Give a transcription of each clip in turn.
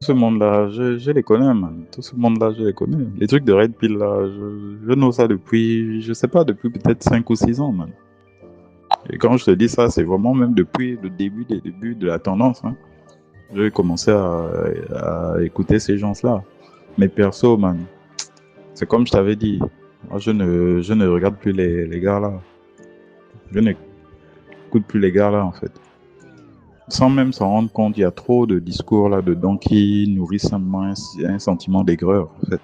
ce monde-là, je les connais, man. Tout ce monde-là, je les connais. Les trucs de Red Pill, là, je know ça depuis, je sais pas, depuis peut-être 5 ou 6 ans, man. Et quand je te dis ça, c'est vraiment même depuis le début des débuts de la tendance, hein. J'ai commencé à écouter ces gens-là. Mais perso, man, c'est comme je t'avais dit. Moi, je ne regarde plus les gars là. Je n'écoute plus les gars là, en fait. Sans même s'en rendre compte, il y a trop de discours là-dedans qui nourrissent simplement un sentiment d'aigreur, en fait.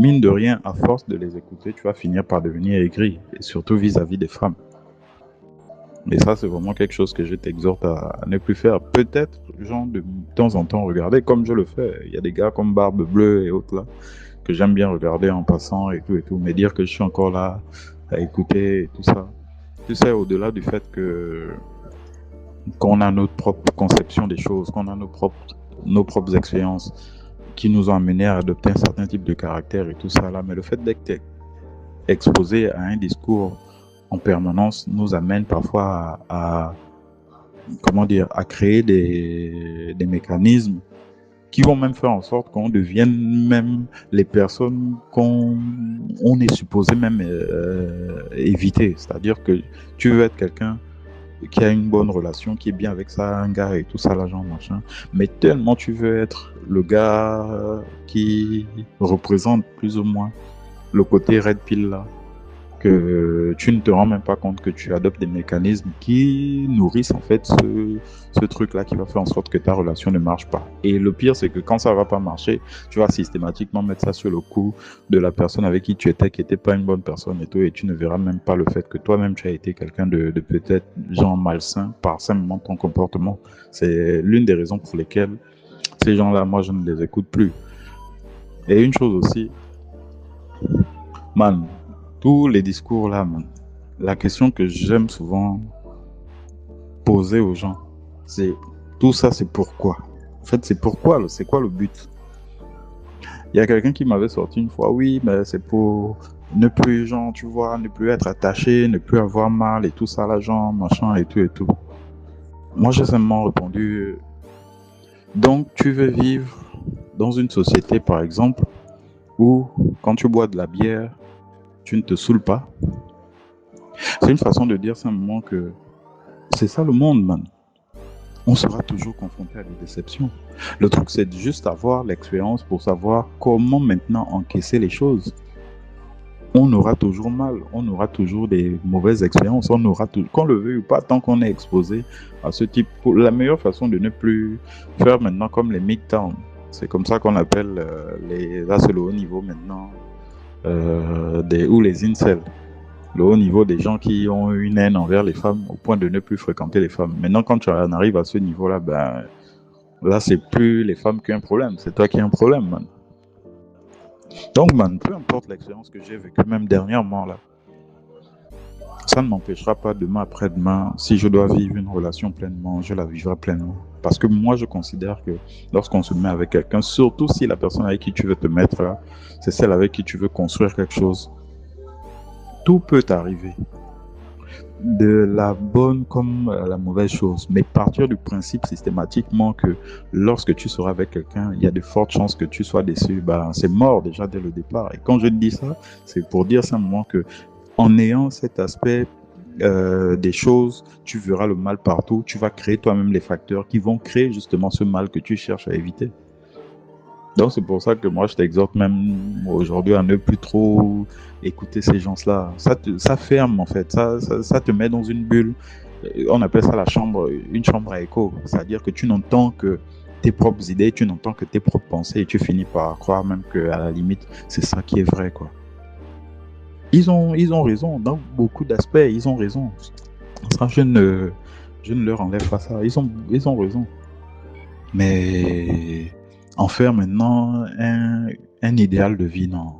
Mine de rien, à force de les écouter, tu vas finir par devenir aigri, et surtout vis-à-vis des femmes. Et ça, c'est vraiment quelque chose que je t'exhorte à ne plus faire. Peut-être, genre, de temps en temps, regarder comme je le fais. Il y a des gars comme Barbe Bleue et autres là, que j'aime bien regarder en passant et tout, mais dire que je suis encore là à écouter et tout ça. Tu sais, au-delà du fait que qu'on a notre propre conception des choses, qu'on a nos propres expériences qui nous ont amenés à adopter un certain type de caractère et tout ça là, mais le fait d'être exposé à un discours en permanence nous amène parfois comment dire, à créer des mécanismes qui vont même faire en sorte qu'on devienne même les personnes qu'on est supposé même éviter. C'est-à-dire que tu veux être quelqu'un qui a une bonne relation, qui est bien avec ça, un gars et tout ça, l'argent, machin. Mais tellement tu veux être le gars qui représente plus ou moins le côté red pill là, que tu ne te rends même pas compte que tu adoptes des mécanismes qui nourrissent en fait ce truc-là qui va faire en sorte que ta relation ne marche pas. Et le pire, c'est que quand ça va pas marcher, tu vas systématiquement mettre ça sur le coup de la personne avec qui tu étais, qui n'était pas une bonne personne et tout, et tu ne verras même pas le fait que toi-même tu as été quelqu'un de peut-être genre malsain par simplement ton comportement. C'est l'une des raisons pour lesquelles ces gens-là, moi, je ne les écoute plus. Et une chose aussi, man, tous les discours là, man, la question que j'aime souvent poser aux gens, c'est tout ça, c'est pourquoi. En fait, c'est pourquoi, c'est quoi le but? Il y a quelqu'un qui m'avait sorti une fois, oui, mais c'est pour ne plus, genre, tu vois, ne plus être attaché, ne plus avoir mal et tout ça, la genre, machin et tout et tout. Moi, j'ai simplement répondu, donc tu veux vivre dans une société, par exemple, où quand tu bois de la bière, tu ne te saoules pas. C'est une façon de dire simplement que c'est ça le monde, man. On sera toujours confronté à des déceptions. Le truc, c'est juste avoir l'expérience pour savoir comment maintenant encaisser les choses. On aura toujours mal, on aura toujours des mauvaises expériences, on aura tout, qu'on le veuille ou pas, tant qu'on est exposé à ce type. La meilleure façon de ne plus faire maintenant comme les midterms, c'est comme ça qu'on appelle là c'est le haut niveau maintenant, ou les incels. Le haut niveau des gens qui ont une haine envers les femmes au point de ne plus fréquenter les femmes. Maintenant, quand tu en arrives à ce niveau-là, ben, là, c'est plus les femmes qui ont un problème, c'est toi qui as un problème, man. Donc, man, peu importe l'expérience que j'ai vécue, même dernièrement, là, ça ne m'empêchera pas demain après-demain, si je dois vivre une relation pleinement, je la vivrai pleinement. Parce que moi, je considère que lorsqu'on se met avec quelqu'un, surtout si la personne avec qui tu veux te mettre là, c'est celle avec qui tu veux construire quelque chose, tout peut arriver. De la bonne comme la mauvaise chose, mais partir du principe systématiquement que lorsque tu seras avec quelqu'un, il y a de fortes chances que tu sois déçu, ben, c'est mort déjà dès le départ. Et quand je dis ça, c'est pour dire simplement que en ayant cet aspect des choses, tu verras le mal partout, tu vas créer toi-même les facteurs qui vont créer justement ce mal que tu cherches à éviter. Donc c'est pour ça que moi je t'exhorte même aujourd'hui à ne plus trop écouter ces gens-là. Ça ferme en fait, ça te met dans une bulle. On appelle ça une chambre à écho. C'est-à-dire que tu n'entends que tes propres idées, tu n'entends que tes propres pensées et tu finis par croire même qu'à la limite c'est ça qui est vrai, quoi. Ils ont raison, dans beaucoup d'aspects, ils ont raison. Ça, je ne leur enlève pas ça. Ils ont raison. Mais en faire maintenant un idéal de vie, non.